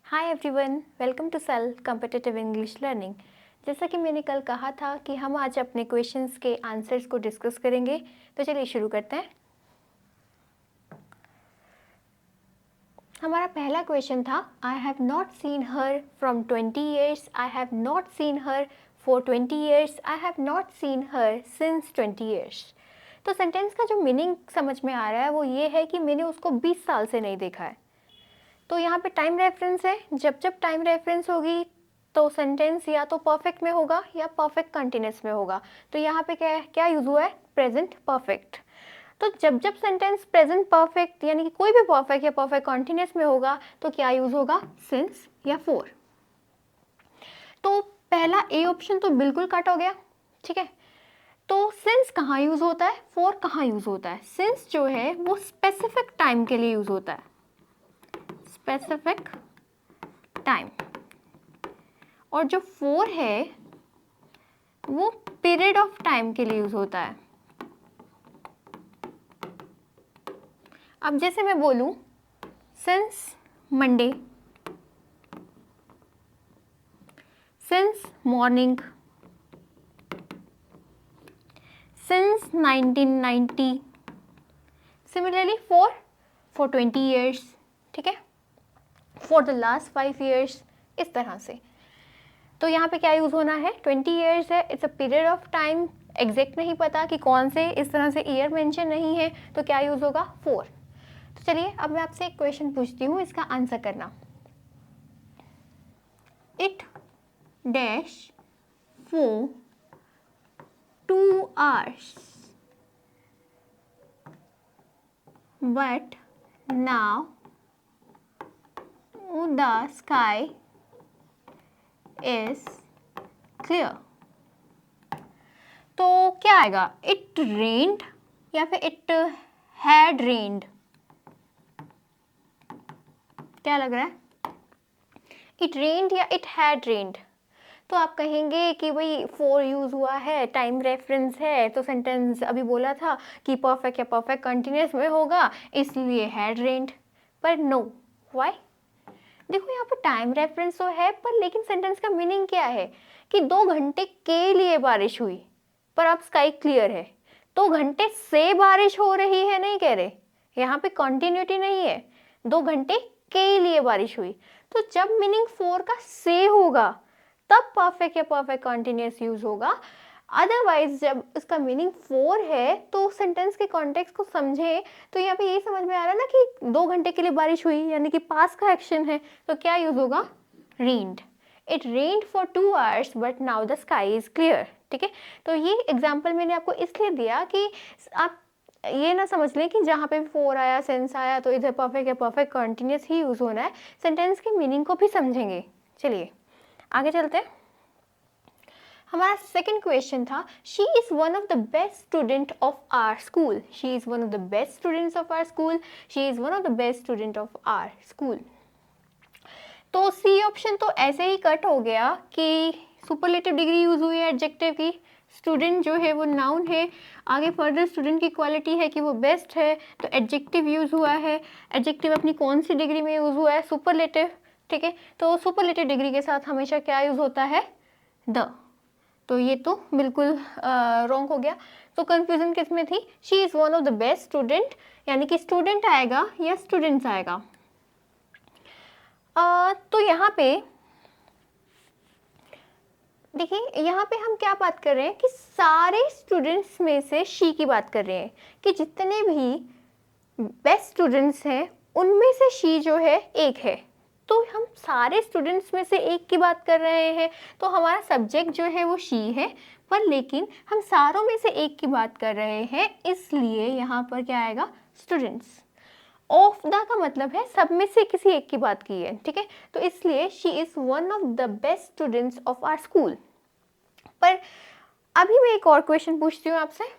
Hi everyone, welcome to cell competitive English learning. जैसा कि मैंने कल कहा था कि हम आज अपने क्वेश्चंस के आंसर्स को डिस्कस करेंगे, तो चलिए शुरू करते हैं। हमारा पहला क्वेश्चन था, I have not seen her from 20 years, I have not seen her for 20 years, I have not seen her since 20 years. तो सेंटेंस का जो मीनिंग समझ में आ रहा है वो ये है कि मैंने उसको 20 साल से नहीं देखा है। तो यहाँ पे टाइम रेफरेंस है, जब जब टाइम रेफरेंस होगी तो सेंटेंस या तो परफेक्ट में होगा या परफेक्ट कंटिन्यूस में होगा। तो यहाँ पे क्या यूज हुआ है? Present perfect. तो जब जब सेंटेंस प्रेजेंट परफेक्ट यानी कि कोई भी परफेक्ट या परफेक्ट कंटिन्यूस में होगा तो क्या यूज होगा? सिंस या फॉर। तो पहला ए ऑप्शन तो बिल्कुल कट हो गया, ठीक है। तो सिंस कहाँ यूज होता है, फॉर कहाँ यूज होता है? सिंस जो है वो स्पेसिफिक टाइम के लिए यूज होता है, स्पेसिफिक टाइम। और जो फॉर है वो पीरियड ऑफ टाइम के लिए यूज होता है। अब जैसे मैं बोलूं since Monday, since morning, since 1990, similarly for 20 years, ठीक है, फॉर द लास्ट 5 ईयर्स, इस तरह से। तो यहाँ पे क्या यूज होना है? 20 ईयर्स है, it's a period of time, exact नहीं पता कि कौन से, इस तरह से ईयर मेंशन नहीं है, तो क्या यूज होगा? फॉर। तो चलिए अब मैं आपसे एक क्वेश्चन पूछती हूँ, इसका आंसर करना। It dash for 2 hours, but now the sky is clear। तो क्या आएगा? इट रेन्ड या फिर इट हैड रेन्ड? क्या लग रहा है? इट रेन्ड या इट हैड रेन्ड? तो आप कहेंगे कि भाई फॉर यूज हुआ है, टाइम रेफरेंस है, तो सेंटेंस अभी बोला था कि परफेक्ट या परफेक्ट कंटिन्यूस में होगा, इसलिए हैड रेन्ड। पर नो, व्हाई? देखो यहाँ पर टाइम रेफरेंस तो है, पर लेकिन सेंटेंस का मीनिंग क्या है कि 2 घंटे के लिए बारिश हुई, पर अब स्काई क्लियर है। 2 घंटे से बारिश हो रही है नहीं कह रहे, यहाँ पे कंटिन्यूटी नहीं है, 2 घंटे के लिए बारिश हुई। तो जब मीनिंग फॉर का से होगा तब परफेक्ट या परफेक्ट कंटिन्यूस यूज होगा। अदरवाइज जब उसका मीनिंग फॉर है तो सेंटेंस के कॉन्टेक्स्ट को समझे तो यहाँ पे ये समझ में आ रहा है ना कि 2 घंटे के लिए बारिश हुई यानी कि पास का एक्शन है, तो क्या यूज होगा? Rained. It rained for 2 hours but now the sky is clear, ठीक है। तो ये एग्जाम्पल मैंने आपको इसलिए दिया कि आप ये ना समझ लें कि जहाँ पे भी फॉर आया, सेंस आया, तो इधर परफेक्ट या परफेक्ट कंटिन्यूस ही यूज होना है, सेंटेंस के मीनिंग को भी समझेंगे। चलिए आगे चलते हैं। हमारा सेकंड क्वेश्चन था, she is one of the best student of our school, she is one of the best students of our school, she is one of the best student of our school. तो C option तो ऐसे ही cut हो गया कि superlative degree use हुई है adjective की, student जो है वो नाउन है, आगे फर्दर स्टूडेंट की क्वालिटी है कि वो बेस्ट है, तो एडजेक्टिव यूज हुआ है। एडजेक्टिव अपनी कौन सी डिग्री में यूज हुआ है? सुपरलेटिव, ठीक है। तो सुपरलेटिव डिग्री के साथ हमेशा क्या यूज होता है? द। तो ये तो बिल्कुल रॉन्ग हो गया। तो कंफ्यूजन किस में थी? She is one of the best student, यानी कि स्टूडेंट आएगा या स्टूडेंट्स आएगा? तो यहाँ पे देखिए, यहाँ पे हम क्या बात कर रहे हैं कि सारे स्टूडेंट्स में से शी की बात कर रहे हैं कि जितने भी बेस्ट स्टूडेंट्स हैं उनमें से शी जो है एक है। तो हम सारे स्टूडेंट्स में से एक की बात कर रहे हैं, तो हमारा सब्जेक्ट जो है वो शी है, पर लेकिन हम सारों में से एक की बात कर रहे हैं, इसलिए यहाँ पर क्या आएगा? स्टूडेंट्स। ऑफ द का मतलब है सब में से किसी एक की बात की है, ठीक है। तो इसलिए she is one of the best students of our school. पर अभी मैं एक और क्वेश्चन पूछती हूँ आपसे।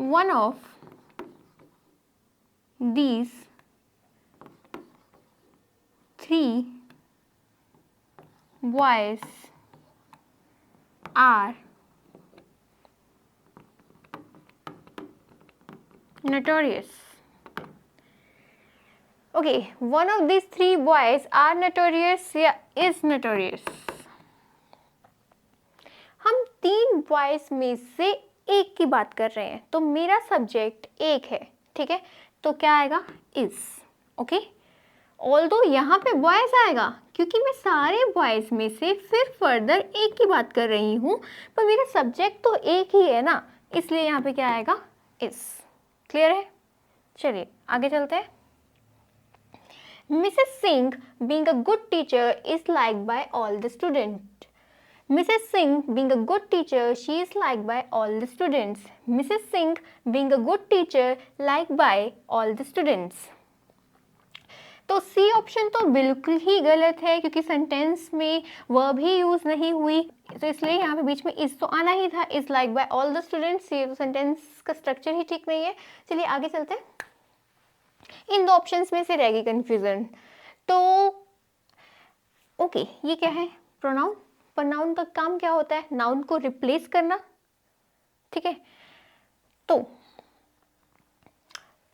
One of these 3 boys are notorious। Okay, one of this three boys are notorious या इज नोटोरियस। हम तीन बॉयज में से एक की बात कर रहे हैं, तो मेरा सब्जेक्ट एक है, ठीक है, तो क्या आएगा, इज। ओके, ऑल्दो यहाँ पे बॉयज आएगा क्योंकि मैं सारे बॉयज में से फिर फर्दर एक की बात कर रही हूँ, पर मेरा सब्जेक्ट तो एक ही है ना, इसलिए यहाँ पे क्या आएगा, इज। क्लियर है? चलिए आगे चलते हैं। Mrs. Singh, being a good teacher, is liked by all the students. Mrs. Singh, being a good teacher, she is liked by all the students. Mrs. Singh, being a good teacher, liked by all the students. तो C option तो बिल्कुल ही गलत है क्योंकि sentence में verb ही use नहीं हुई, तो इसलिए यहाँ पे बीच में इज तो आना ही था, is like by all the students. ये तो सेंटेंस का स्ट्रक्चर ही ठीक नहीं है। चलिए आगे चलते हैं। इन दो ऑप्शंस में से रहेगी कंफ्यूजन। तो ओके, ये क्या है, प्रोनाउन। प्रोनाउन का काम क्या होता है, नाउन को रिप्लेस करना, ठीक है। तो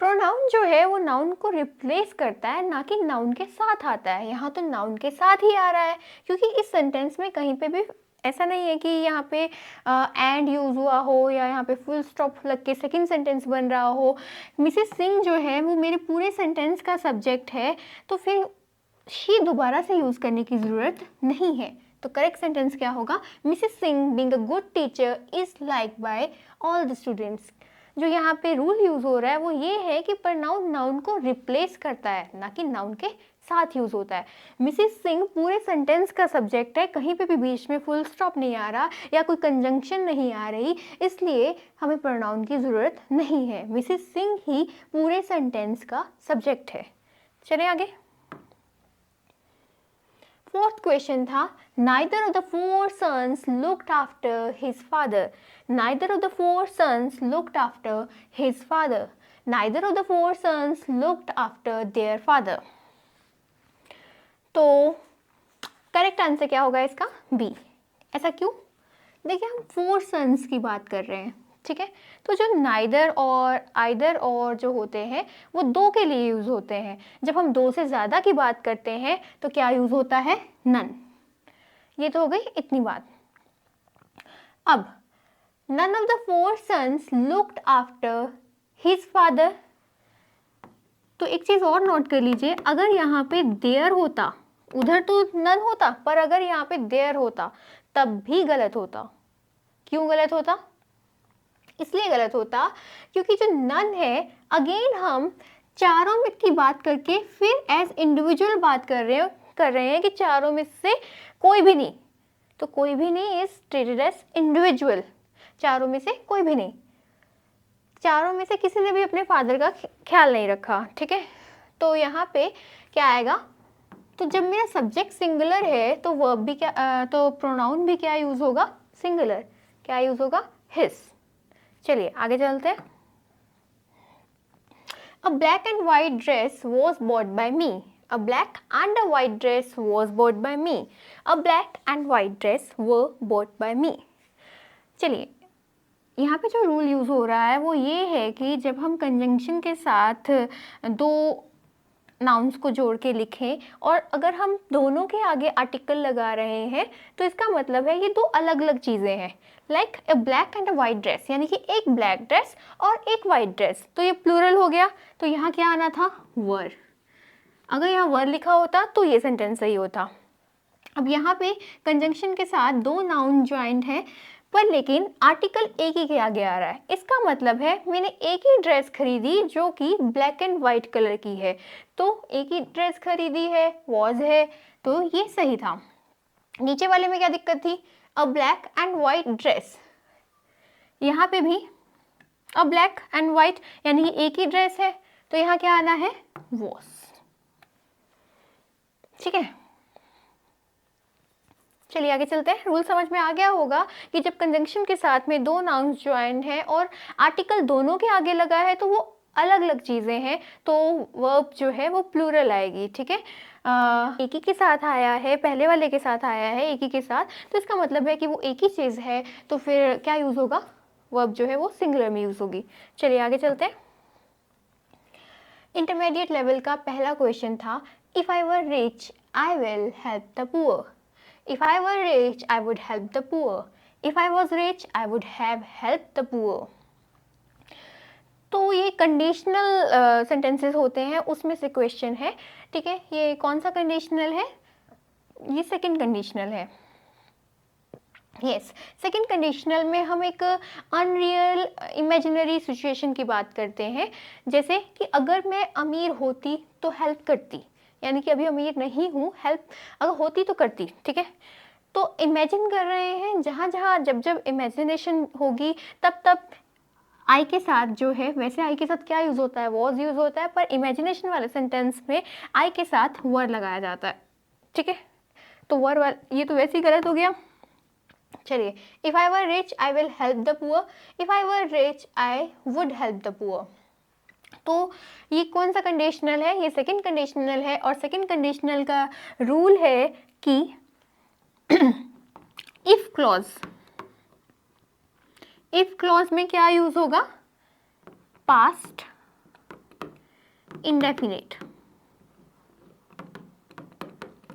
प्रोनाउन जो है वो नाउन को रिप्लेस करता है, ना कि नाउन के साथ आता है। यहाँ तो नाउन के साथ ही आ रहा है क्योंकि इस सेंटेंस में कहीं पे भी ऐसा नहीं है कि यहाँ पे एंड यूज हुआ हो या यहाँ पे फुल स्टॉप लग के सेकंड सेंटेंस बन रहा हो। मिसेस सिंह जो है वो मेरे पूरे सेंटेंस का सब्जेक्ट है, तो फिर शी दोबारा से यूज़ करने की ज़रूरत नहीं है। तो करेक्ट सेंटेंस क्या होगा, Mrs Singh being a good teacher is like by all the students. जो यहाँ पे रूल यूज़ हो रहा है वो ये है कि प्रोनाउन नाउन को रिप्लेस करता है, ना कि नाउन के साथ यूज़ होता है। मिसेस सिंह पूरे सेंटेंस का सब्जेक्ट है, कहीं पे भी बीच में फुल स्टॉप नहीं आ रहा या कोई कंजंक्शन नहीं आ रही, इसलिए हमें प्रोनाउन की ज़रूरत नहीं है। मिसेस सिंह ही पूरे सेंटेंस का सब्जेक्ट है। चलें आगे। फोर्थ क्वेश्चन था, neither of the four sons looked after his father. Neither of the four sons looked after his father. Neither of the four sons looked after their father. तो correct answer क्या होगा इसका, B. ऐसा क्यों? देखिए, हम four sons की बात कर रहे हैं, ठीक है। तो जो नाइदर और आइदर और जो होते हैं वो दो के लिए यूज़ होते हैं। जब हम दो से ज़्यादा की बात करते हैं तो क्या यूज़ होता है, नन। ये तो हो गई इतनी बात। अब none of the four sons looked after his father, तो एक चीज़ और नोट कर लीजिए, अगर यहाँ पे देयर होता, उधर तो नन होता, पर अगर यहाँ पे देयर होता तब भी गलत होता। क्यों गलत होता? इसलिए गलत होता क्योंकि जो नन है, अगेन हम चारों में की बात करके फिर एज इंडिविजुअल बात कर रहे हैं कि चारों में से कोई भी नहीं, तो कोई भी नहीं इज ट्रीटेड एज इंडिविजुअल। चारों में से कोई भी नहीं, चारों में से किसी ने भी अपने फादर का ख्याल नहीं रखा, ठीक है। तो यहाँ पे क्या आएगा, तो जब मेरा सब्जेक्ट सिंगुलर है तो वर्ब भी क्या, तो प्रोनाउन भी क्या यूज होगा, सिंगुलर। क्या यूज होगा, हिज। चलिए आगे चलते हैं। A black and white dress was bought by me. A black and a white dress was bought by me. A black and white dress were bought by me. चलिए, यहाँ पे जो रूल यूज़ हो रहा है वो ये है कि जब हम कंजंक्शन के साथ दो नाउन्स को जोड़ के लिखें और अगर हम दोनों के आगे आर्टिकल लगा रहे हैं तो इसका मतलब है ये दो अलग अलग चीज़ें हैं। Like a black and a white dress, यानी कि एक ब्लैक ड्रेस और एक वाइट ड्रेस, तो ये प्लूरल हो गया। तो यहाँ क्या आना था, वर। अगर यहाँ वर लिखा होता तो ये सेंटेंस सही होता। अब यहाँ पे कंजंक्शन के साथ दो नाउन ज्वाइंट है, पर लेकिन आर्टिकल एक ही के आगे आ रहा है। इसका मतलब है मैंने एक ही ड्रेस खरीदी जो कि ब्लैक एंड वाइट कलर की है, तो एक ही ड्रेस खरीदी है, वॉज है, तो ये सही था। नीचे वाले में क्या दिक्कत थी, अ ब्लैक एंड वाइट ड्रेस, यहाँ पे भी अ ब्लैक एंड वाइट यानी कि एक ही ड्रेस है, तो यहाँ क्या आना है, वॉज। ठीक है, चलिए आगे चलते हैं। रूल समझ में आ गया होगा कि जब कंजंक्शन के साथ में दो नाउन्स ज्वाइंट हैं और आर्टिकल दोनों के आगे लगा है तो वो अलग अलग चीज़ें हैं, तो वर्ब जो है वो प्लूरल आएगी। ठीक है, एक ही के साथ आया है, पहले वाले के साथ आया है एक ही के साथ, तो इसका मतलब है कि वो एक ही चीज़ है, तो फिर क्या यूज़ होगा, वर्ब जो है वो सिंगुलर में यूज़ होगी। चलिए आगे चलते हैं। इंटरमीडिएट लेवल का पहला क्वेश्चन था, if I were rich I will help the poor, if I were rich I would help the poor, if I was rich I would have help the poor. तो ये conditional sentences होते हैं, उसमें से question है, ठीक है। ये कौन सा कंडीशनल है? ये सेकंड कंडीशनल है। यस, सेकंड कंडीशनल में हम एक अनरियल इमेजिनरी सिचुएशन की बात करते हैं, जैसे कि अगर मैं अमीर होती तो हेल्प करती, यानी कि अभी अमीर नहीं हूँ, हेल्प अगर होती तो करती, ठीक है। तो इमेजिन कर रहे हैं, जहाँ जहाँ जब जब इमेजिनेशन होगी तब तब आई के साथ जो है, वैसे आई के साथ क्या यूज़ होता है, वॉज यूज़ होता है, पर इमेजिनेशन वाले सेंटेंस में आई के साथ वर लगाया जाता है, ठीक है। तो वर वाला ये तो वैसे ही गलत हो गया। चलिए, if I were rich I will help the poor, if I were rich I would help the poor. तो ये कौन सा कंडीशनल है? ये सेकंड कंडीशनल है, और सेकंड कंडीशनल का रूल है कि इफ क्लॉज में क्या यूज होगा? पास्ट इंडेफिनिट,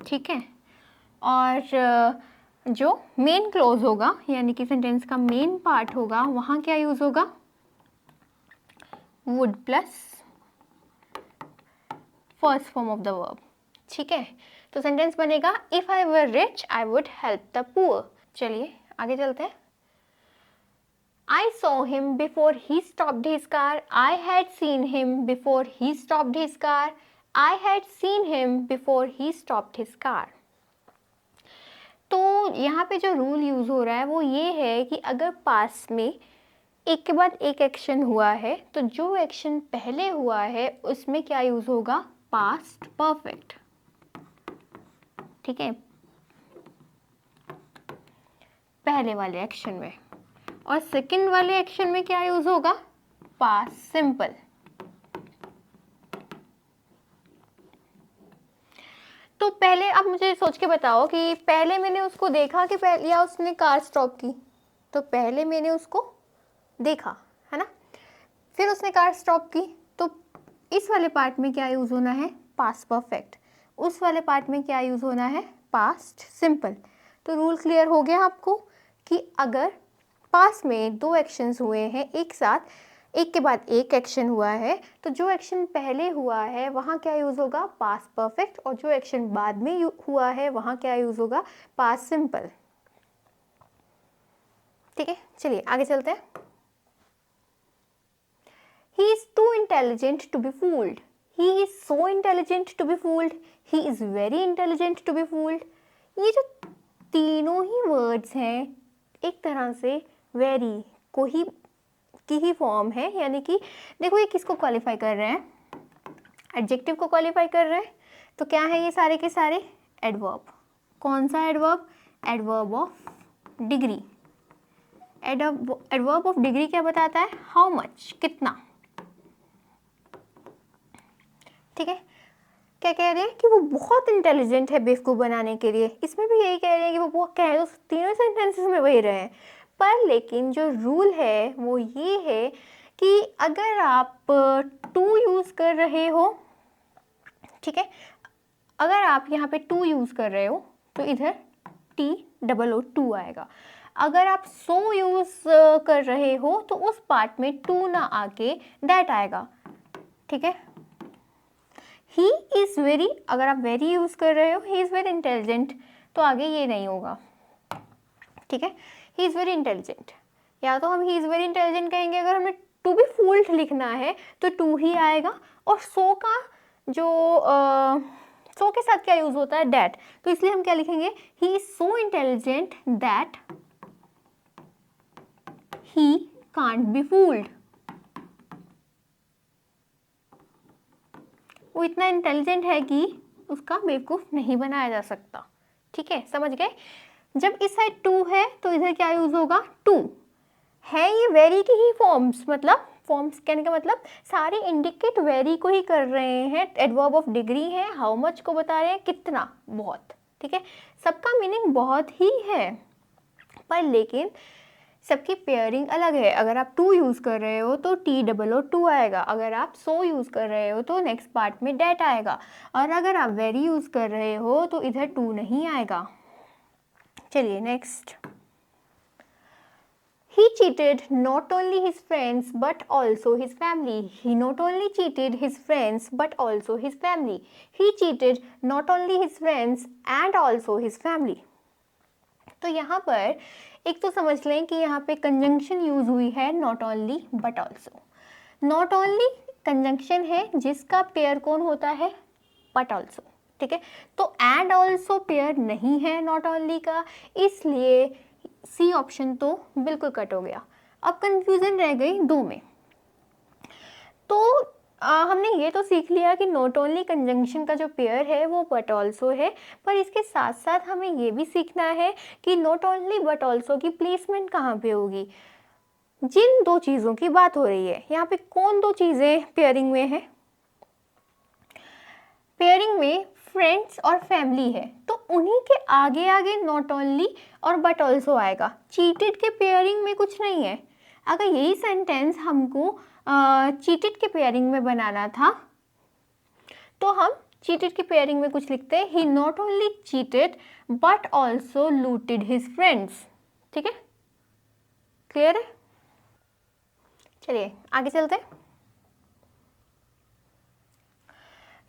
ठीक है। और जो मेन क्लॉज होगा, यानी कि सेंटेंस का मेन पार्ट होगा, वहां क्या यूज होगा? Would plus first form of the verb, ठीक है। तो सेंटेंस बनेगा, if I were rich I would help the poor. चलिए आगे चलते हैं। I saw him before he stopped his car. I had seen him before he stopped his car. I had seen him before he stopped his car. तो यहाँ पे जो rule use हो रहा है वो ये है कि अगर पास में एक के बाद एक एक्शन हुआ है, तो जो एक्शन पहले हुआ है उसमें क्या यूज़ होगा? पास्ट परफेक्ट, ठीक है, पहले वाले एक्शन में। और सेकंड वाले एक्शन में क्या यूज होगा? Past simple. तो पहले आप मुझे सोच के बताओ कि पहले मैंने उसको देखा कि पहले, या उसने कार स्टॉप की? तो पहले मैंने उसको देखा, है ना, फिर उसने कार स्टॉप की, तो इस वाले पार्ट में क्या यूज होना है? Past perfect. उस वाले पार्ट में क्या यूज होना है? Past simple. तो रूल क्लियर हो गया आपको कि अगर पास में दो एक्शंस हुए हैं एक साथ, एक के बाद एक एक्शन हुआ है, तो जो एक्शन पहले हुआ है वहाँ क्या यूज़ होगा? Past perfect. और जो एक्शन बाद में हुआ है वहाँ क्या यूज़ होगा? पास्ट सिंपल, ठीक है। चलिए आगे चलते हैं। He is too intelligent to be fooled. He is so intelligent to be fooled. He is very intelligent to be fooled. ये जो तीनों ही वर्ड्स हैं एक तरह से वेरी को ही की ही फॉर्म है, यानी कि देखो ये किसको क्वालिफाई कर रहे हैं? एडजेक्टिव को क्वालिफाई कर रहे हैं। तो क्या है ये सारे के सारे? एडवर्ब। कौन सा adverb? Adverb of degree. Adverb of degree क्या बताता है? हाउ मच, कितना, ठीक है। क्या कह रहे हैं? कि वो बहुत इंटेलिजेंट है बेवकूफ़ बनाने के लिए। इसमें भी यही कह रहे हैं कि वो बहुत, कह रहे, तीनों सेंटेंसेस में वही रहे हैं, पर लेकिन जो रूल है वो ये है कि अगर आप टू यूज़ कर रहे हो, ठीक है, अगर आप यहाँ पे टू यूज़ कर रहे हो तो इधर TOO आएगा। अगर आप सो यूज़ कर रहे हो तो उस पार्ट में टू ना आके दैट आएगा, ठीक है। ही इज़ वेरी, अगर आप वेरी यूज़ कर रहे हो, ही इज़ वेरी इंटेलिजेंट, तो आगे ये नहीं होगा, ठीक है। ही इज़ वेरी इंटेलिजेंट, या तो हम ही इज़ वेरी इंटेलिजेंट कहेंगे। अगर हमें टू बी फूल्ड लिखना है तो टू ही आएगा। और सो का जो सो के साथ क्या यूज़ होता है? दैट। तो इसलिए हम क्या लिखेंगे? He is so intelligent that he can't be fooled. वो इतना इंटेलिजेंट है कि उसका बेवकूफ़ नहीं बनाया जा सकता, ठीक है, समझ गए। जब इस साइड टू है तो इधर क्या यूज़ होगा? टू है। ये वेरी की ही फॉर्म्स, मतलब फॉर्म्स कहने का मतलब सारे इंडिकेट वेरी को ही कर रहे हैं। एडवर्ब ऑफ डिग्री है, हाउ मच को बता रहे हैं, कितना, बहुत, ठीक है। सबका मीनिंग बहुत ही है, पर लेकिन सबकी पेयरिंग अलग है। अगर आप टू यूज़ कर रहे हो तो TOO आएगा, अगर आप सो यूज़ कर रहे हो तो नेक्स्ट पार्ट में डेट आएगा, और अगर आप वेरी यूज़ कर रहे हो तो इधर टू नहीं आएगा। चलिए next. He cheated not only his friends but also his family. He not only cheated his friends but also his family. He cheated not only his friends and also his family. तो यहाँ पर एक तो समझ लें कि यहाँ पे कंजंक्शन यूज हुई है not only but also. Not only conjunction है जिसका पेयर कौन होता है, बट ऑल्सो, ठीक है। तो एंड ऑल्सो पेयर नहीं है नॉट ओनली का, इसलिए सी ऑप्शन तो बिल्कुल कट हो गया। अब कंफ्यूजन रह गई दो में। तो हमने ये तो सीख लिया कि नॉट ओनली कंजंक्शन का जो पेयर है वो बट ऑल्सो है, पर इसके साथ साथ हमें ये भी सीखना है कि नॉट ओनली बट ऑल्सो की प्लेसमेंट कहाँ पे होगी। जिन दो चीज़ों की बात हो रही है, यहाँ पे कौन दो चीज़ें पेयरिंग में है, पेयरिंग में फ्रेंड्स और फैमिली है, तो उन्हीं के आगे आगे नॉट ओनली और बट ऑल्सो आएगा। चीटेड के पेयरिंग में कुछ नहीं है। अगर यही सेंटेंस हमको चीटेड के पेयरिंग में बनाना था तो हम चीटेड के पेयरिंग में कुछ लिखते हैं, he not only cheated but also looted his friends. ठीक है, क्लियर है। चलिए आगे चलते हैं।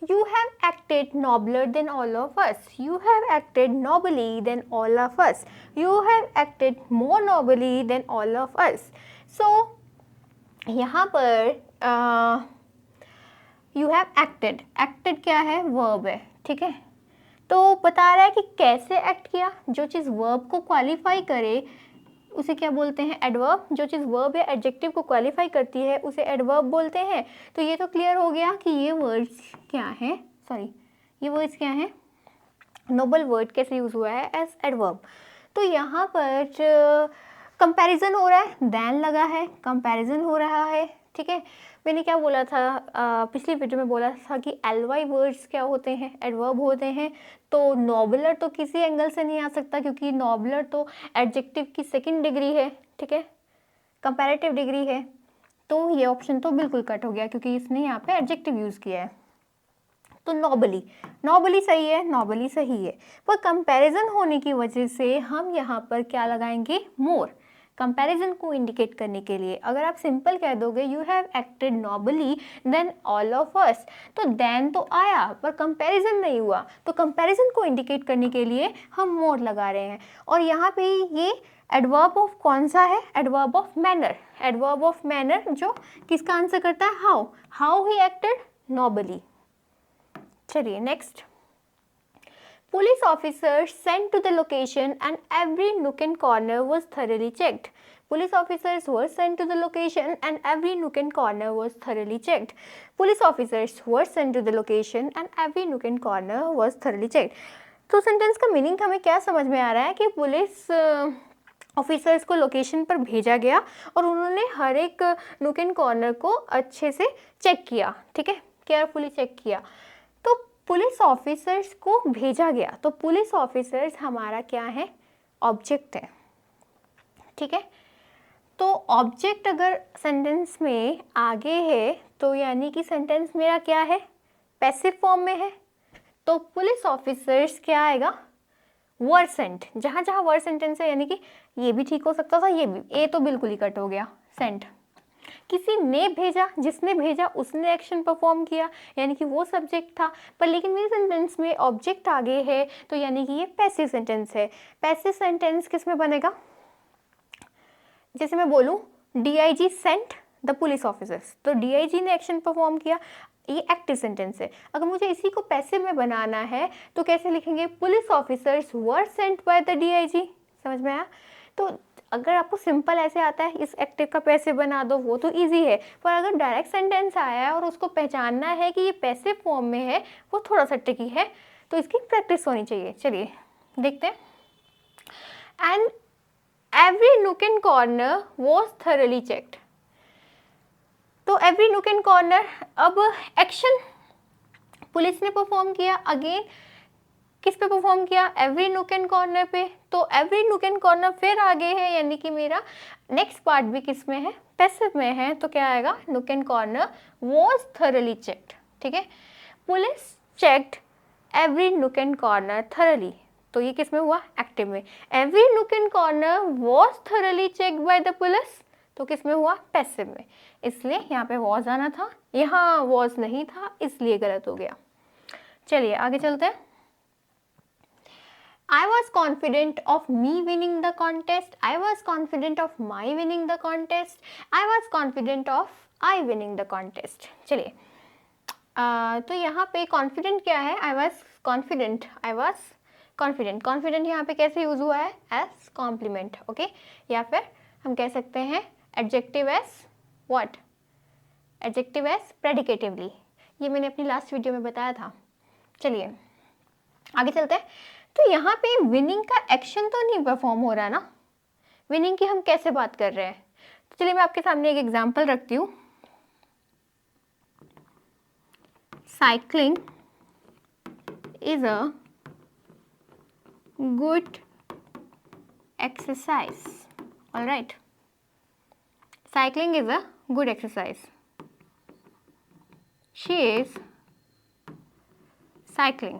You have acted nobler than all of us. You have acted nobly than all of us. You have acted more nobly than all of us. So यहाँ पर you have acted. Acted क्या है, verb है, ठीक है। तो बता रहा है कि कैसे एक्ट किया। जो चीज़ वर्ब को क्वालिफाई करे उसे क्या बोलते हैं, एडवर्ब। जो चीज़ वर्ब या एडजेक्टिव को क्वालिफाई करती है उसे एडवर्ब बोलते हैं। तो ये तो क्लियर हो गया कि ये वर्ड्स क्या है, ये वर्ड्स क्या है, नोबल वर्ड कैसे यूज़ हुआ है एज एडवर्ब। तो यहाँ पर कंपैरिजन हो रहा है, देन लगा है, कंपैरिजन हो रहा है, ठीक है। मैंने क्या बोला था, पिछली वीडियो में बोला था कि एलवाई वर्ड्स क्या होते हैं, एडवर्ब होते हैं। तो नॉबलर तो किसी एंगल से नहीं आ सकता क्योंकि नॉबलर तो एडजेक्टिव की सेकंड डिग्री है, ठीक है, कंपैरेटिव डिग्री है। तो ये ऑप्शन तो बिल्कुल कट हो गया क्योंकि इसने यहाँ पे एडजेक्टिव यूज़ किया है। तो नॉबली सही है, नॉबली सही है, पर कंपैरिजन होने की वजह से हम यहाँ पर क्या लगाएंगे, मोर, कंपैरिजन को इंडिकेट करने के लिए। अगर आप सिंपल कह दोगे you have acted nobly than all of us, तो देन तो आया पर कंपैरिजन नहीं हुआ, तो कंपैरिजन को इंडिकेट करने के लिए हम मोर लगा रहे हैं। और यहाँ पे ये एडवर्ब ऑफ कौन सा है, adverb of manner, adverb of manner जो किसका आंसर करता है, हाउ ही एक्टेड नॉबली। चलिए next. Police officers sent to the location and every nook and corner was thoroughly checked. Police officers were sent to the location and every nook and corner was thoroughly checked. Police officers were sent to the location and every nook and corner was thoroughly checked. तो sentence का meaning हमें क्या समझ में आ रहा है कि police officers को लोकेशन पर भेजा गया और उन्होंने हर एक नूक एंड कॉर्नर को अच्छे से चेक किया, ठीक है, केयरफुली चेक किया। तो पुलिस ऑफिसर्स को भेजा गया, तो पुलिस ऑफिसर्स हमारा क्या है, ऑब्जेक्ट है, ठीक है। तो ऑब्जेक्ट अगर सेंटेंस में आगे है तो यानी कि सेंटेंस मेरा क्या है, पैसिव फॉर्म में है। तो पुलिस ऑफिसर्स क्या आएगा, वर सेंट। जहाँ जहाँ वर सेंटेंस है यानी कि ये भी ठीक हो सकता था, ये भी, ए तो बिल्कुल ही कट हो गया, सेंट। किसी ने भेजा, जिसने भेजा उसने एक्शन परफॉर्म किया यानी कि वो सब्जेक्ट था, पर लेकिन मेरे सेंटेंस में ऑब्जेक्ट आगे है तो यानी कि ये पैसिव सेंटेंस है। पैसिव सेंटेंस किस में बनेगा, जैसे मैं बोलूँ DIG sent the police officers, तो DIG ने एक्शन परफॉर्म किया, ये एक्टिव सेंटेंस है। अगर मुझे इसी को पैसिव में बनाना है तो कैसे लिखेंगे, police officers were sent by the DIG। समझ में आया। तो अगर आपको सिंपल ऐसे आता है इस एक्टिव का पैसिव बना दो, वो तो इजी है, पर अगर डायरेक्ट सेंटेंस आया है और उसको पहचानना है कि ये पैसिव फॉर्म में है, वो थोड़ा सा ट्रिकी है, तो इसकी प्रैक्टिस होनी चाहिए। चलिए देखते हैं। And every nook and corner was thoroughly checked. तो एवरी नूक एंड कॉर्नर, अब एक्शन पुलिस ने परफॉर्म किया, अगेन किस पे परफॉर्म किया, एवरी नूक एंड कॉर्नर पे। तो एवरी नूक एंड कॉर्नर फिर आगे है, यानी कि मेरा नेक्स्ट पार्ट भी किस में है, पैसिव में है। तो क्या आएगा, nook and corner was thoroughly checked. ठीक है, police checked every nook and corner thoroughly, तो ये किस में हुआ, एक्टिव में। Every nook and corner was thoroughly checked by the police, तो किस में हुआ, पैसिव में। इसलिए यहाँ पे वॉज आना था, यहाँ वॉज नहीं था, इसलिए गलत हो गया। चलिए आगे चलते हैं। I was confident of me winning the contest. I was confident of my winning the contest. I was confident of I winning the contest. चलिए तो यहाँ पे confident क्या है, I was confident. I was confident. Confident यहाँ पे कैसे use हुआ है, as compliment. ओके, या फिर हम कह सकते हैं adjective as what? Adjective as predicatively. ये मैंने अपनी लास्ट वीडियो में बताया था। चलिए आगे चलते हैं। तो यहाँ पे विनिंग का एक्शन तो नहीं परफॉर्म हो रहा है ना, विनिंग की हम कैसे बात कर रहे हैं। तो चलिए मैं आपके सामने एक एग्जांपल रखती हूँ। Cycling is a good exercise. Alright, cycling is a good exercise. She is cycling.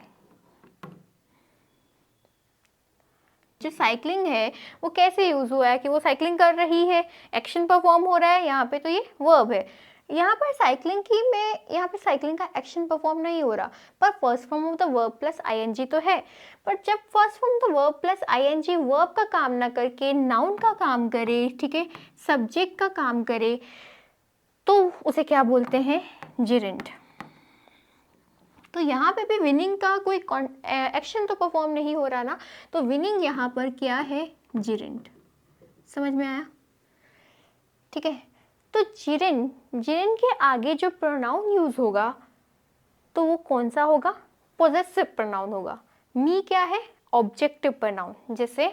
जो साइक्लिंग है वो कैसे यूज हुआ है कि वो साइक्लिंग कर रही है, एक्शन परफॉर्म हो रहा है यहाँ पे, तो ये वर्ब है। यहाँ पर साइक्लिंग की मैं यहाँ पे साइक्लिंग का एक्शन परफॉर्म नहीं हो रहा, पर first form of the verb plus ING तो है। पर जब first form of the verb plus ING verb का काम ना करके नाउन का काम करे, ठीक है, सब्जेक्ट का काम करे, तो उसे क्या बोलते हैं, जिरेंट। तो यहाँ पे भी विनिंग का कोई एक्शन तो परफॉर्म नहीं हो रहा ना, तो विनिंग यहाँ पर क्या है, जिरेंट। समझ में आया, ठीक है। तो जिरेंट, जिरेंट के आगे जो प्रोनाउन यूज होगा तो वो कौन सा होगा, पोजेसिव प्रोनाउन होगा। मी क्या है, ऑब्जेक्टिव प्रोनाउन, जैसे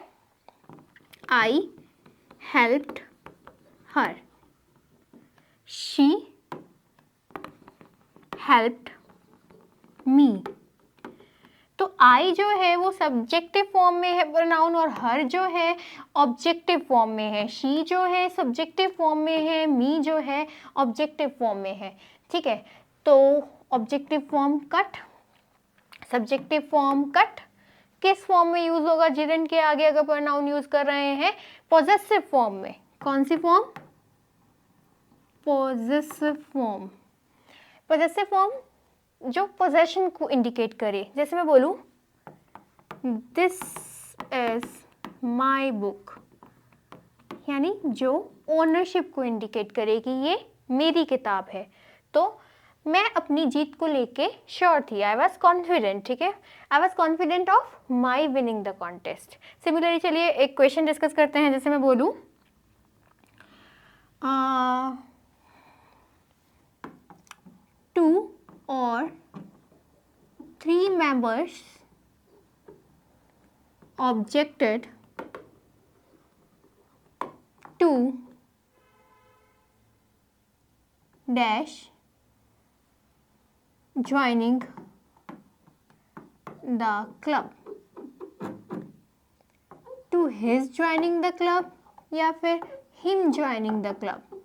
आई helped her, she helped me. तो आई जो है वो सब्जेक्टिव फॉर्म में है प्रोनाउन, और हर जो है ऑब्जेक्टिव फॉर्म में है। शी जो है सब्जेक्टिव फॉर्म में है, मी जो है ऑब्जेक्टिव फॉर्म में है। ठीक है, तो objective form cut, subjective form cut, किस फॉर्म में यूज होगा, जिरेंट के आगे अगर प्रोनाउन यूज कर रहे हैं, पॉजेसिव फॉर्म में। कौन सी form, possessive form. Possessive form जो पोजेशन को इंडिकेट करे, जैसे मैं बोलूं दिस इज माई बुक, यानी जो ओनरशिप को इंडिकेट करे कि ये मेरी किताब है। तो मैं अपनी जीत को लेके श्योर थी, आई वॉज कॉन्फिडेंट। ठीक है, I was confident of my winning the contest. Similarly चलिए एक क्वेश्चन डिस्कस करते हैं। जैसे मैं बोलूं 2 or 3 members objected to dash joining the club, to his joining the club या फिर him joining the club।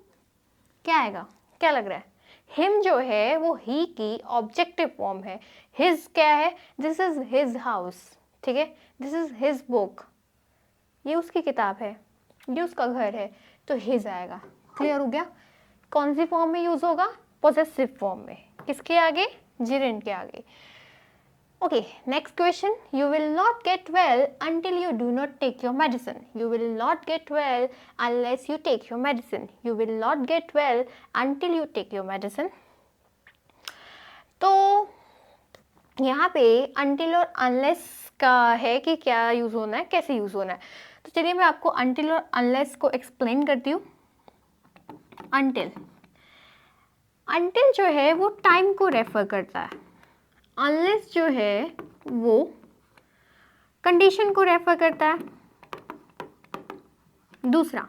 क्या आएगा, क्या लग रहा है, हिम जो है वो ही की ऑब्जेक्टिव फॉर्म है, हिज क्या है, दिस इज हिज हाउस, ठीक है, दिस इज हिज बुक, ये उसकी किताब है, ये उसका घर है, तो हिज आएगा। क्लियर हो गया, कौन सी फॉर्म में यूज होगा, पॉजेसिव फॉर्म में, किसके आगे, जिरेंट के आगे। Okay, next question, you will not get well until you do not take your medicine. You will not get well unless you take your medicine. You will not get well until you take your medicine. तो यहाँ पे until और unless का है कि क्या use होना है, कैसे यूज होना है। तो चलिए मैं आपको until और unless को एक्सप्लेन करती हूँ। until जो है वो टाइम को रेफर करता है, unless जो है वो कंडीशन को रेफर करता है। दूसरा,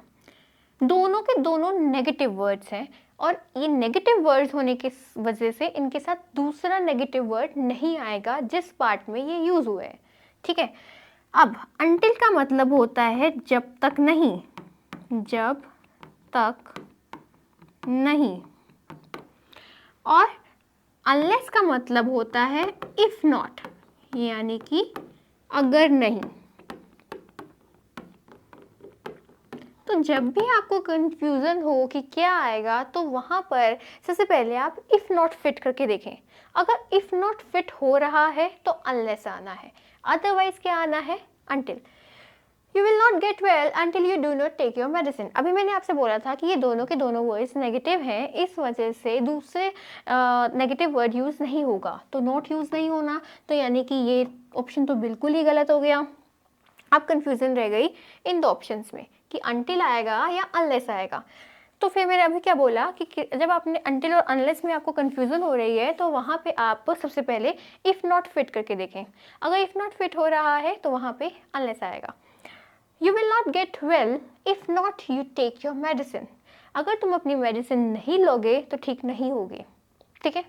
दोनों के दोनों नेगेटिव वर्ड्स हैं, और ये नेगेटिव वर्ड्स होने की वजह से इनके साथ दूसरा नेगेटिव वर्ड नहीं आएगा जिस पार्ट में ये यूज़ हुए हैं, ठीक है। अब अनटिल का मतलब होता है जब तक नहीं, जब तक नहीं, और अनलेस का मतलब होता है इफ नॉट, यानी कि अगर नहीं। तो जब भी आपको कंफ्यूजन हो कि क्या आएगा, तो वहाँ पर सबसे पहले आप इफ़ नॉट फिट करके देखें। अगर इफ़ नॉट फिट हो रहा है तो अनलेस आना है, अदरवाइज क्या आना है, until. You will not get well until you do not take your medicine. अभी मैंने आपसे बोला था कि ये दोनों के दोनों वर्ड्स नेगेटिव हैं, इस वजह से दूसरे नेगेटिव वर्ड यूज़ नहीं होगा, तो नॉट यूज़ नहीं होना, तो यानी कि ये ऑप्शन तो बिल्कुल ही गलत हो गया। अब कंफ्यूजन रह गई इन दो ऑप्शंस में कि अनटिल आएगा या अनलेस आएगा। तो फिर मैंने अभी क्या बोला कि जब आपने अनटिल और अनलेस में आपको कंफ्यूजन हो रही है, तो वहाँ पे आप सबसे पहले इफ़ नॉट फिट करके देखें। अगर इफ़ नॉट फिट हो रहा है तो वहाँ पे अनलेस आएगा। You will not get well if not you take your medicine. अगर तुम अपनी मेडिसिन नहीं लोगे तो ठीक नहीं होगे, ठीक है।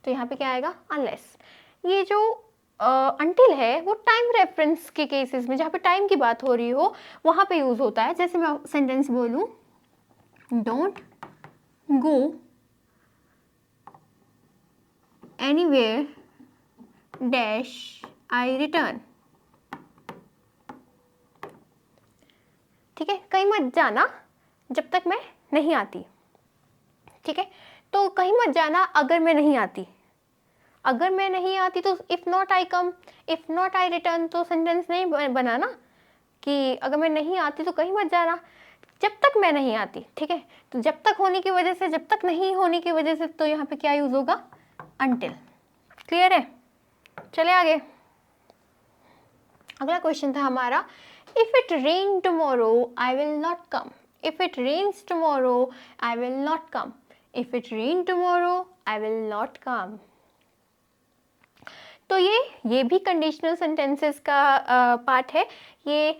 तो यहाँ पे क्या आएगा, अनलेस। ये जो अनटिल है वो टाइम रेफरेंस के केसेस में, जहाँ पे टाइम की बात हो रही हो, वहाँ पे यूज़ होता है। जैसे मैं सेंटेंस बोलूँ, don't go anywhere dash I return, ठीक है। कहीं मत जाना जब तक मैं नहीं आती, ठीक है। तो कहीं मत जाना अगर मैं नहीं आती, अगर मैं नहीं आती तो if not I come, if not I return, तो सेंटेंस नहीं बना ना कि अगर मैं नहीं आती तो कहीं मत जाना, जब तक मैं नहीं आती, ठीक है। तो जब तक होने की वजह से, जब तक नहीं होने की वजह से, तो यहाँ पे क्या यूज़ होगा, अनटिल। क्लियर है, चले आगे। अगला क्वेश्चन था हमारा, if it rain tomorrow I will not come, if it rains tomorrow I will not come, if it rain tomorrow I will not come. तो ये भी कंडीशनल सेंटेंसेस का पार्ट है। ये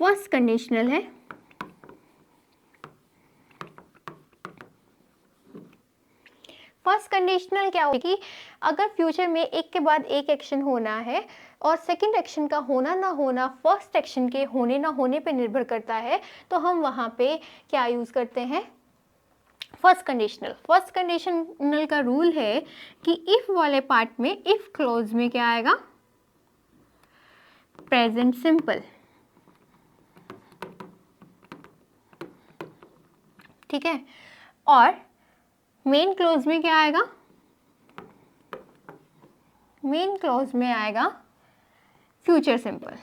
फर्स्ट कंडीशनल है। फर्स्ट कंडीशनल क्या होगी, अगर फ्यूचर में एक के बाद एक एक्शन होना है और सेकंड एक्शन का होना ना होना फर्स्ट एक्शन के होने ना होने पे निर्भर करता है, तो हम वहाँ पे क्या यूज़ करते हैं, फर्स्ट कंडीशनल। फर्स्ट कंडीशनल का रूल है कि इफ वाले पार्ट में, इफ क्लॉज में क्या आएगा, प्रेजेंट सिंपल, ठीक है। और मेन क्लॉज में क्या आएगा, मेन क्लॉज में आएगा फ्यूचर सिंपल।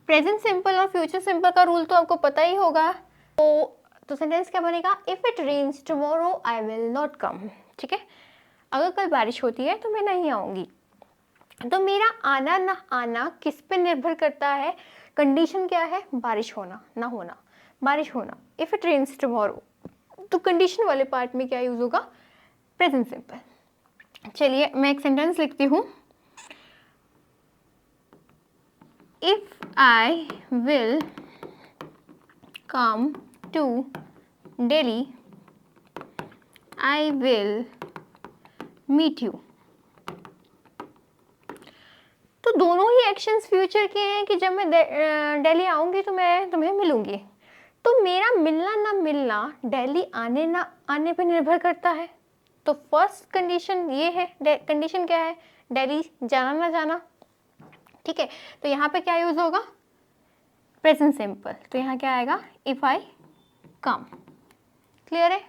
प्रेजेंट सिंपल और फ्यूचर सिंपल का रूल तो आपको पता ही होगा। तो सेंटेंस क्या बनेगा, if it rains tomorrow I will not come, ठीक है। अगर कल बारिश होती है तो मैं नहीं आऊँगी। तो मेरा आना ना आना किस पे निर्भर करता है, कंडीशन क्या है, बारिश होना ना होना, बारिश होना, इफ इट रेन्स टुमारो। तो कंडीशन वाले पार्ट में क्या यूज़ होगा, प्रेजेंट सिंपल। चलिए मैं एक सेंटेंस लिखती हूँ, if I will come to Delhi I will meet you. तो दोनों ही एक्शंस फ्यूचर के हैं कि जब मैं दिल्ली आऊँगी तो मैं तुम्हें मिलूँगी। तो मेरा मिलना ना मिलना दिल्ली आने ना आने पे निर्भर करता है। तो फर्स्ट कंडीशन ये है, कंडीशन क्या है, दिल्ली जाना ना जाना, ठीक है। तो यहाँ पे क्या यूज़ होगा, प्रेजेंट सिंपल। तो यहाँ क्या आएगा, इफ़ आई कम। क्लियर है,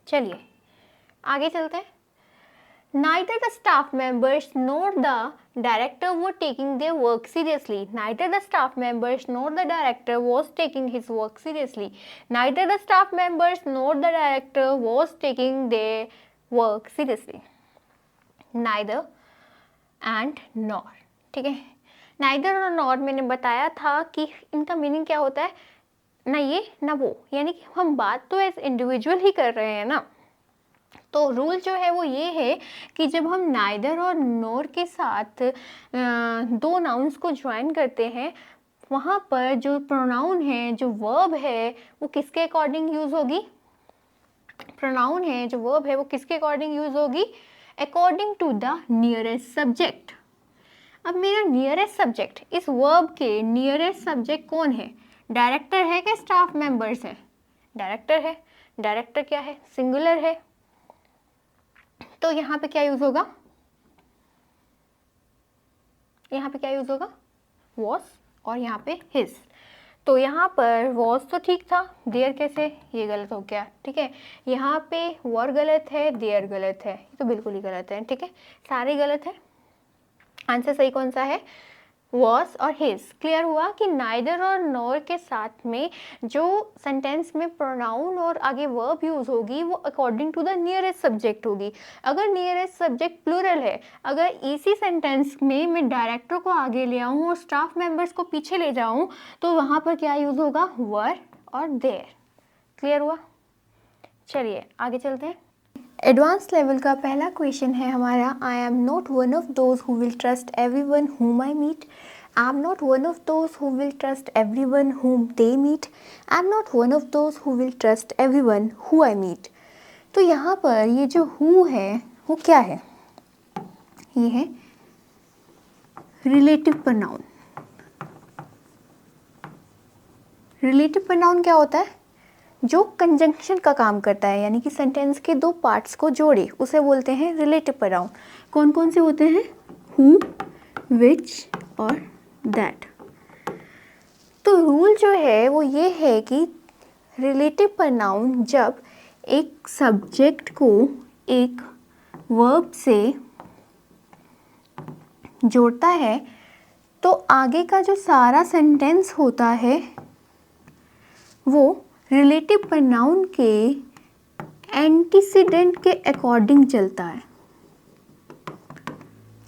चलिए आगे चलते हैं। Neither the staff members nor the director were taking their work seriously. Neither the staff members nor the director was taking his work seriously. Neither the staff members nor the director was taking their work seriously. Neither and nor, ठीक है। Neither और nor मैंने बताया था कि इनका meaning क्या होता है, ना ये ना वो, यानी कि हम बात तो एज इंडिविजुअल ही कर रहे हैं ना। तो रूल जो है वो ये है कि जब हम नाइदर और नोर के साथ दो नाउन्स को ज्वाइन करते हैं, वहाँ पर जो प्रोनाउन है, जो वर्ब है, वो किसके अकॉर्डिंग यूज होगी? प्रोनाउन है, जो वर्ब है, वो किसके अकॉर्डिंग यूज होगी? According to the nearest subject. अब मेरा नियरेस्ट सब्जेक्ट, इस वर्ब के नियरेस्ट सब्जेक्ट कौन है? डायरेक्टर है कि स्टाफ मेंबर्स है? डायरेक्टर है। डायरेक्टर क्या है? सिंगुलर है। तो यहाँ पे क्या यूज होगा? यहाँ पे क्या यूज होगा? वॉज, और यहाँ पे हिज। तो यहाँ पर वॉज तो ठीक था, देयर कैसे? ये गलत हो गया, ठीक है। यहाँ पे वर गलत है, देयर गलत है, ये तो बिल्कुल ही गलत है, ठीक है, सारे गलत है। आंसर सही कौन सा है? वॉज और हिज। क्लियर हुआ कि नाइदर और नॉर के साथ में जो सेंटेंस में प्रोनाउन और आगे वर्ब यूज होगी वो according to the nearest subject होगी। अगर नियरेस्ट सब्जेक्ट प्लूरल है, अगर इसी सेंटेंस में मैं डायरेक्टर को आगे ले आऊँ और स्टाफ मेंबर्स को पीछे ले जाऊँ तो वहाँ पर क्या यूज होगा? वर और देयर। क्लियर हुआ? चलिए आगे चलते हैं। एडवांस लेवल का पहला क्वेश्चन है हमारा, I am not one of those who will trust everyone whom I meet. I am not one of those who will trust everyone whom they meet. I am not one of those who will trust everyone who I meet. तो यहाँ पर ये जो who है वो क्या है? ये है रिलेटिव प्रोनाउन। रिलेटिव प्रोनाउन क्या होता है? जो कंजंक्शन का काम करता है, यानी कि सेंटेंस के दो पार्ट्स को जोड़े, उसे बोलते हैं रिलेटिव प्रोनाउन। कौन कौन से होते हैं? हु, विच और दैट। तो रूल जो है वो ये है कि रिलेटिव प्रोनाउन जब एक सब्जेक्ट को एक वर्ब से जोड़ता है तो आगे का जो सारा सेंटेंस होता है वो रिलेटिव प्रोनाउन के एंटीसीडेंट के अकॉर्डिंग चलता है।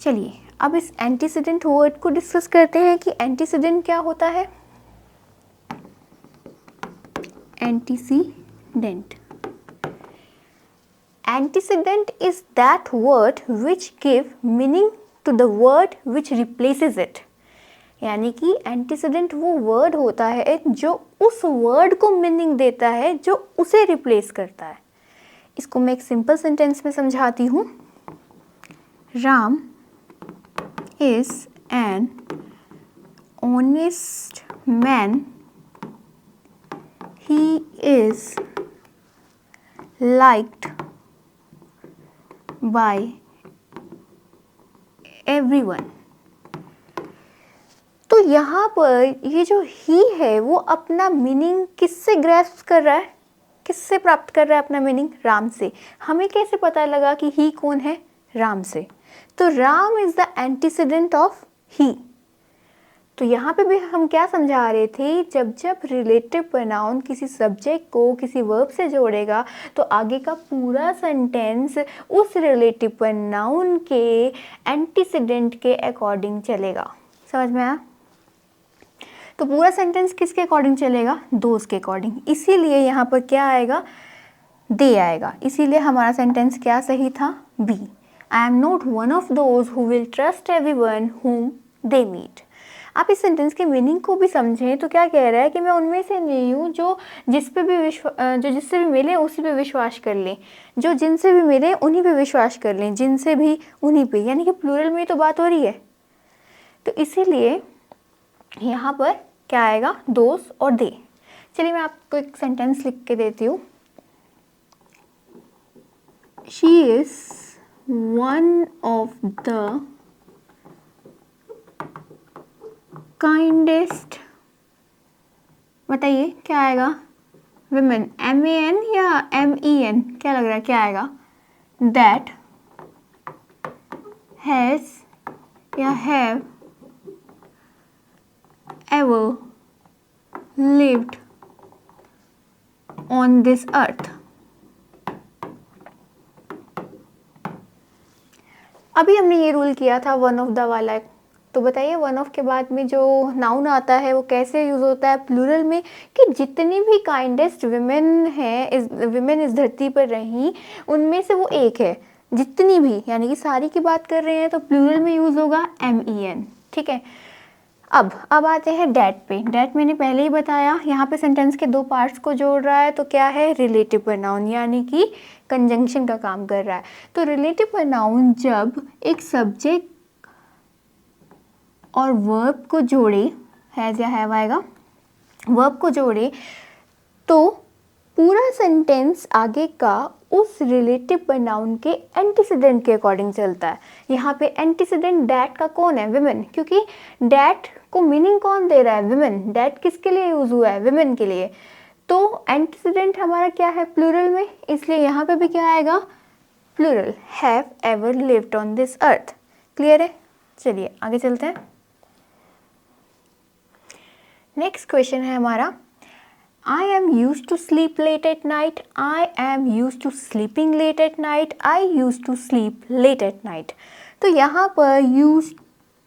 चलिए अब इस एंटीसीडेंट वर्ड को डिस्कस करते हैं कि एंटीसीडेंट क्या होता है। Antecedent, antecedent is that word which give meaning to the word which replaces it. यानी कि एंटीसीडेंट वो वर्ड होता है जो उस वर्ड को मीनिंग देता है जो उसे रिप्लेस करता है। इसको मैं एक सिंपल सेंटेंस में समझाती हूँ। Ram is an honest man. He is liked by everyone. तो यहाँ पर ये जो ही है वो अपना मीनिंग किससे ग्रैस्प कर रहा है? किससे प्राप्त कर रहा है अपना मीनिंग? राम से। हमें कैसे पता लगा कि ही कौन है? राम से। तो Ram is the antecedent of he. तो यहाँ पे भी हम क्या समझा रहे थे? जब जब रिलेटिव प्रोनाउन किसी सब्जेक्ट को किसी वर्ब से जोड़ेगा तो आगे का पूरा सेंटेंस उस रिलेटिव प्रोनाउन के एंटीसीडेंट के अकॉर्डिंग चलेगा। समझ में आया? तो पूरा सेंटेंस किसके अकॉर्डिंग चलेगा? दोज के अकॉर्डिंग। इसीलिए यहाँ पर क्या आएगा? दे आएगा। इसीलिए हमारा सेंटेंस क्या सही था? B. I am not one of those who will trust everyone whom they meet. आप इस सेंटेंस के मीनिंग को भी समझें तो क्या कह रहा है कि मैं उनमें से नहीं हूँ जो जिससे भी मिले उसी पे विश्वास कर लें, जो जिनसे भी मिले उन्हीं पे विश्वास कर लें, जिनसे भी उन्हीं पे, यानी कि प्लूरल में तो बात हो रही है। तो इसीलिए यहाँ पर क्या आएगा? दोस और दे। चलिए मैं आपको एक सेंटेंस लिख के देती हूँ। She is one of the kindest, बताइए क्या आएगा? women, MAN या MEN, क्या लग रहा है क्या आएगा? that has या have ever lived on this earth. अभी हमने ये रूल किया था वन ऑफ द वाला, तो बताइए वन ऑफ के बाद में जो नाउन आता है वो कैसे यूज होता है प्लूरल में? कि जितनी भी काइंडेस्ट विमेन है, विमेन इस धरती पर रही, उनमें से वो एक है। जितनी भी, यानी कि सारी की बात कर रहे हैं तो प्लूरल में यूज होगा MEN। ठीक है, अब आते हैं डैट पे। डैट मैंने पहले ही बताया, यहाँ पे सेंटेंस के दो पार्ट्स को जोड़ रहा है, तो क्या है, रिलेटिव प्रोनाउन, यानी कि कंजंक्शन का काम कर रहा है। तो रिलेटिव प्रोनाउन जब एक सब्जेक्ट और वर्ब को जोड़े, हैज़ या हैव आएगा, वर्ब को जोड़े, तो पूरा सेंटेंस आगे का उस रिलेटिव प्रोनाउन के एंटीसीडेंट के अकॉर्डिंग चलता है। यहाँ पे एंटीसीडेंट डैट का कौन है, विमेन, क्योंकि डैट को मीनिंग कौन दे रहा है, विमेन। डैट किसके लिए यूज हुआ है, विमेन के लिए। तो एंटीसीडेंट हमारा क्या है, प्लूरल में, इसलिए यहाँ पे भी क्या आएगा, plural, have ever lived on this earth. क्लियर है? चलिए आगे चलते हैं। नेक्स्ट क्वेश्चन है हमारा, I am used to sleep late at night. I am used to sleeping late at night. I used to sleep late at night. तो यहाँ पर used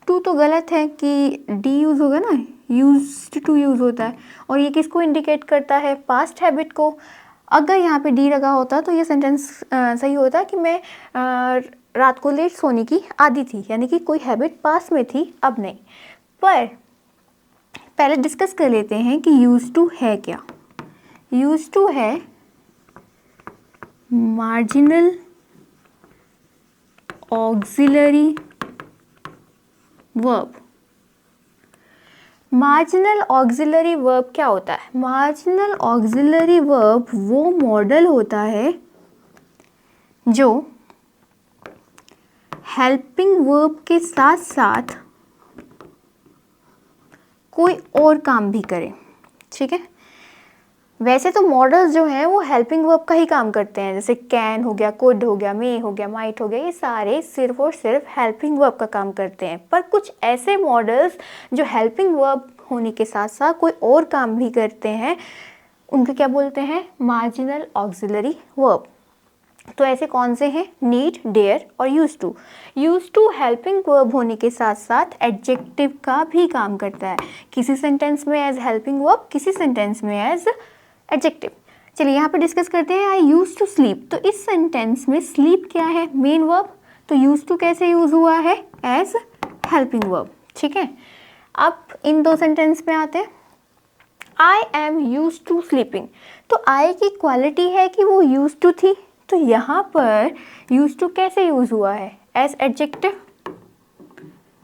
to तो गलत है कि डी यूज़ होगा ना, used to यूज़ होता है, और ये किसको इंडिकेट करता है, पास्ट हैबिट को। अगर यहाँ पे डी लगा होता तो ये सेंटेंस सही होता कि मैं रात को लेट सोने की आदी थी, यानी कि कोई हैबिट पास में थी, अब नहीं। पर पहले डिस्कस कर लेते हैं कि यूज टू है क्या। यूज टू है marginal auxiliary verb. Marginal auxiliary verb क्या होता है, मार्जिनल ऑक्सिलरी वर्ब वो मॉडल होता है जो हेल्पिंग वर्ब के साथ साथ कोई और काम भी करे। ठीक है, वैसे तो मॉडल्स जो हैं वो हेल्पिंग वर्ब का ही काम करते हैं, जैसे कैन हो गया, कुड हो गया, मे हो गया, माइट हो गया, ये सारे सिर्फ और सिर्फ हेल्पिंग वर्ब का काम करते हैं। पर कुछ ऐसे मॉडल्स जो हेल्पिंग वर्ब होने के साथ साथ कोई और काम भी करते हैं, उनको क्या बोलते हैं, मार्जिनल ऑक्सिलरी वर्ब। तो ऐसे कौन से हैं, नीड, डेयर और use to. Use to helping verb होने के साथ साथ एडजेक्टिव का भी काम करता है, किसी सेंटेंस में एज हेल्पिंग वर्ब, किसी सेंटेंस में एज एडजेक्टिव। चलिए यहाँ पे डिस्कस करते हैं, आई यूज टू स्लीप। तो इस सेंटेंस में स्लीप क्या है, मेन वर्ब, तो यूज टू कैसे यूज हुआ है, एज हेल्पिंग वर्ब। ठीक है, अब इन दो सेंटेंस में आते हैं। I am use to sleeping, तो आई की क्वालिटी है कि वो यूज टू थी, तो यहाँ पर यूज टू कैसे यूज हुआ है, एज एडजेक्टिव।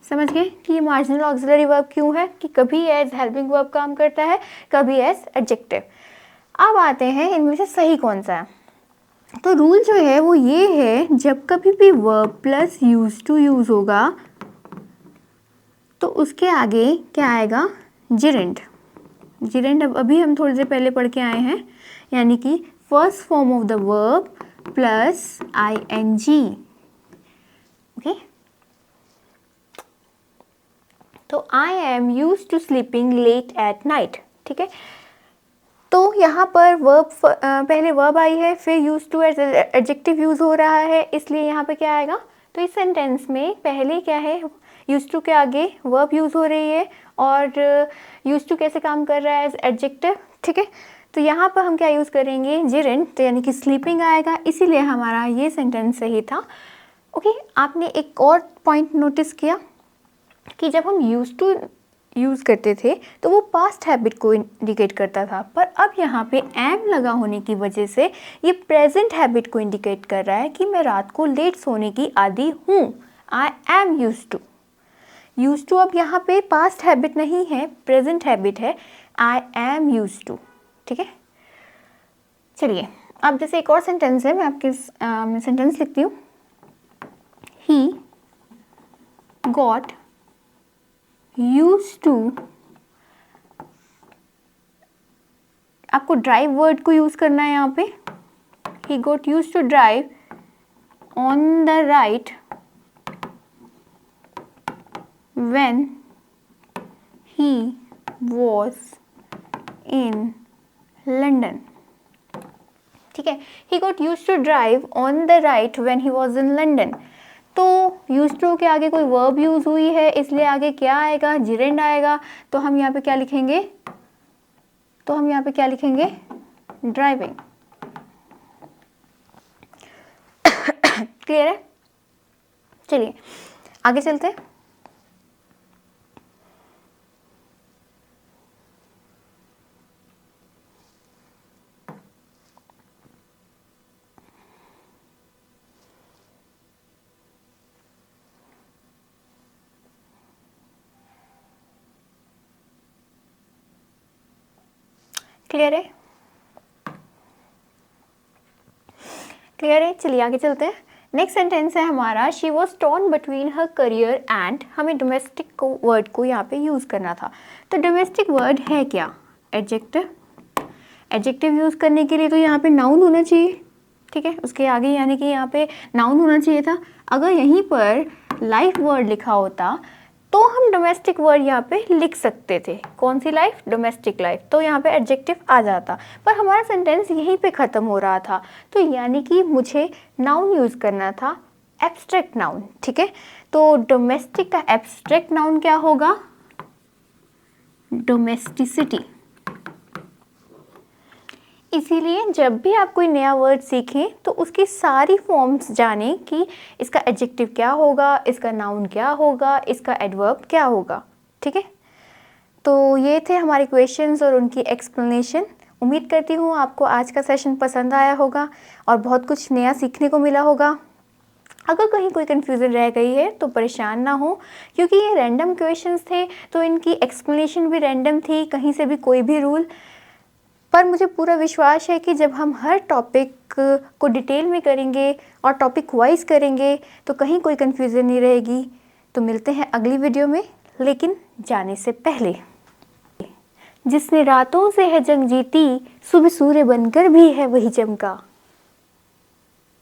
समझ गए कि ये मार्जिनल ऑक्सिलरी वर्ब क्यों है, कि कभी एज हेल्पिंग वर्ब काम करता है, कभी एज एडजेक्टिव। अब आते हैं इनमें से सही कौन सा है। तो रूल जो है वो ये है, जब कभी भी verb plus use to use होगा तो उसके आगे क्या आएगा, जिरेंड। जिरेंड अब अभी हम थोड़ी देर पहले पढ़ के आए हैं, यानी कि first form of the verb plus ing। Okay, तो I am use to sleeping late at night. ठीक है, तो यहाँ पर वर्ब पहले वर्ब आई है, फिर use to as adjective use हो रहा है, इसलिए यहाँ पे क्या आएगा, तो इस सेंटेंस में पहले क्या है, यूज टू के आगे वर्ब यूज हो रही है, और यूज टू कैसे काम कर रहा है, एज एडजेक्टिव। ठीक है, तो यहाँ पर हम क्या यूज़ करेंगे, जिरेंट, तो यानी कि स्लीपिंग आएगा, इसीलिए हमारा ये सेंटेंस सही था। ओके, आपने एक और पॉइंट नोटिस किया कि जब हम यूज टू यूज़ करते थे तो वो पास्ट हैबिट को इंडिकेट करता था, पर अब यहाँ पे एम लगा होने की वजह से ये प्रेजेंट हैबिट को इंडिकेट कर रहा है कि मैं रात को लेट सोने की आदी हूँ। I am use to. Use to अब यहाँ पे पास्ट हैबिट नहीं है, प्रेजेंट हैबिट है, आई एम यूज टू। ठीक है, चलिए अब जैसे एक और सेंटेंस है, मैं आपके सेंटेंस लिखती हूँ। ही गॉट यूज टू, आपको ड्राइव वर्ड को यूज करना है यहाँ पे। He got use to drive on the right when he was in London. ठीक है, he got use to drive on the right when he was in London. तो use to के आगे कोई वर्ब यूज हुई है, इसलिए आगे क्या आएगा, जिरेंड आएगा। तो हम यहाँ पे क्या लिखेंगे, ड्राइविंग। क्लियर है? चलिए आगे चलते हैं। क्लियर है? क्लियर है? चलिए आगे चलते हैं। नेक्स्ट सेंटेंस है हमारा, she was torn between her career and, हमें डोमेस्टिक को वर्ड को यहाँ पे यूज़ करना था। तो डोमेस्टिक वर्ड है क्या? एडजेक्टिव। एडजेक्टिव यूज़ करने के लिए तो यहाँ पे नाउन होना चाहिए, ठीक है, उसके आगे यानी कि यहाँ पे नाउन होना चाहिए था। अगर यहीं पर लाइफ वर्ड लिखा होता तो हम डोमेस्टिक वर्ड यहाँ पे लिख सकते थे। कौन सी लाइफ? Domestic life. तो यहाँ पे एडजेक्टिव आ जाता, पर हमारा सेंटेंस यहीं पे ख़त्म हो रहा था, तो यानी कि मुझे नाउन यूज़ करना था, एब्स्ट्रैक्ट नाउन, ठीक है। तो डोमेस्टिक का एब्स्ट्रैक्ट नाउन क्या होगा? डोमेस्टिसिटी। इसीलिए जब भी आप कोई नया वर्ड सीखें तो उसकी सारी फॉर्म्स जानें कि इसका एडजेक्टिव क्या होगा, इसका नाउन क्या होगा, इसका एडवर्ब क्या होगा, ठीक है। तो ये थे हमारे क्वेश्चंस और उनकी एक्सप्लेनेशन। उम्मीद करती हूँ आपको आज का सेशन पसंद आया होगा और बहुत कुछ नया सीखने को मिला होगा। अगर कहीं कोई कन्फ्यूज़न रह गई है तो परेशान ना हो, क्योंकि ये रैंडम क्वेश्चंस थे तो इनकी एक्सप्लेनेशन भी रैंडम थी, कहीं से भी कोई भी रूल। पर मुझे पूरा विश्वास है कि जब हम हर टॉपिक को डिटेल में करेंगे और टॉपिक वाइज करेंगे तो कहीं कोई कन्फ्यूज़न नहीं रहेगी। तो मिलते हैं अगली वीडियो में, लेकिन जाने से पहले, जिसने रातों से है जंग जीती, सुबह सूर्य बनकर भी है वही चमका।